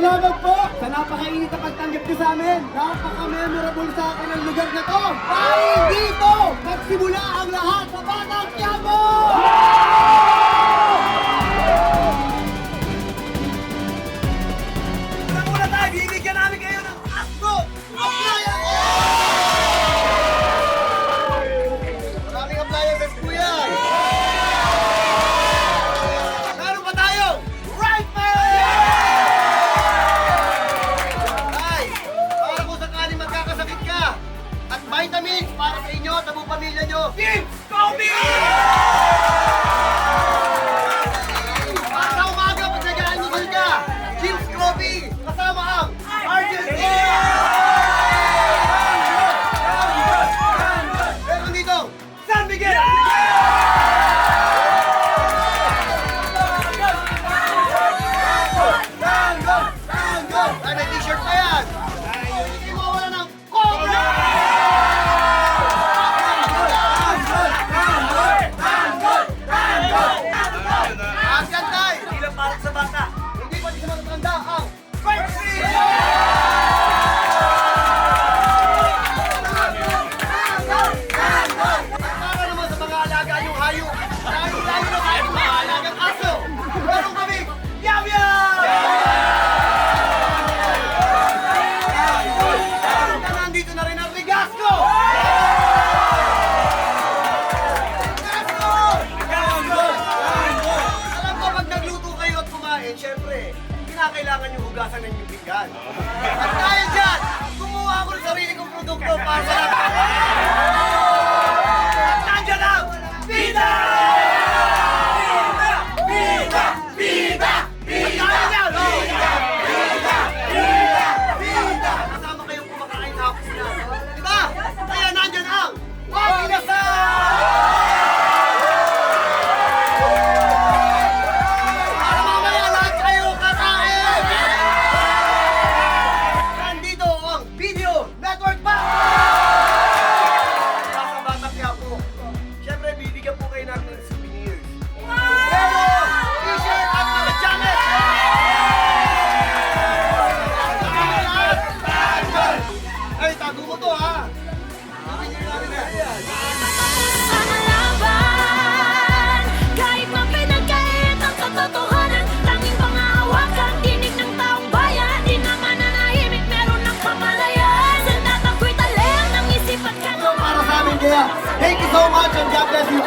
salamat po sa napakainit na pagtanggap niyo sa amin. Napaka-memorable sa akin ang lugar na to. Dahil dito, nagsimula ang lahat sa Batang Quiapo! Una tayo, bibigyan namin kayo ng Astro! Maraming appliances po yan! Meron pa tayo! Rifle! Ay, para kung sakaling magkakasakit ka at vitamins para sa inyo at sa buong pamilya nyo. Team Kobe! Para sa umaga pag nag-aanugal ka, James Kobe! Kasama ang Argentina! Meron dito, San Miguel! Ay, may t-shirt pa yan! Hindi mo wala ng Cobra! Ang gantay! Hindi lang para sa bata. Hindi pati sa mga matanda ang First Street! Para naman sa mga alaga yung hayo. Lalo na kahit mga alagang aso. Meron kami, Yam Yam! Nandito na rin ang Rigasco! Alam ko, pag nagluto kayo at kumain, syempre, kinakailangan yung hugasan ng inyong pinggan. At dahil dyan, gumawa ako ng sarili kong produkto para sa lahat. At nandyan ang Vida! Vida! Vida! Vida! Vida! Vida! Kasama kayong kumakain hapos na. Diba? Kaya nandyan ang Pag-inasal! Para mamaya lahat kayo kakain! Nandito ang Video Network pa! Sa Batang Quiapo, syempre bibigyan po kayo natin ng souvenirs. Pero, t-shirt at mga jacket! Ay, tago mo to ha! Souvenir namin yan. Ang laban, kahit mapinagkait ang katotohanan, tanging pangahawakan, tinig ng taong bayan, di na mananahimik, meron ng kamalayan, sa tatako'y talent ng isip at Para sa amin kaya, thank you so much and God bless you.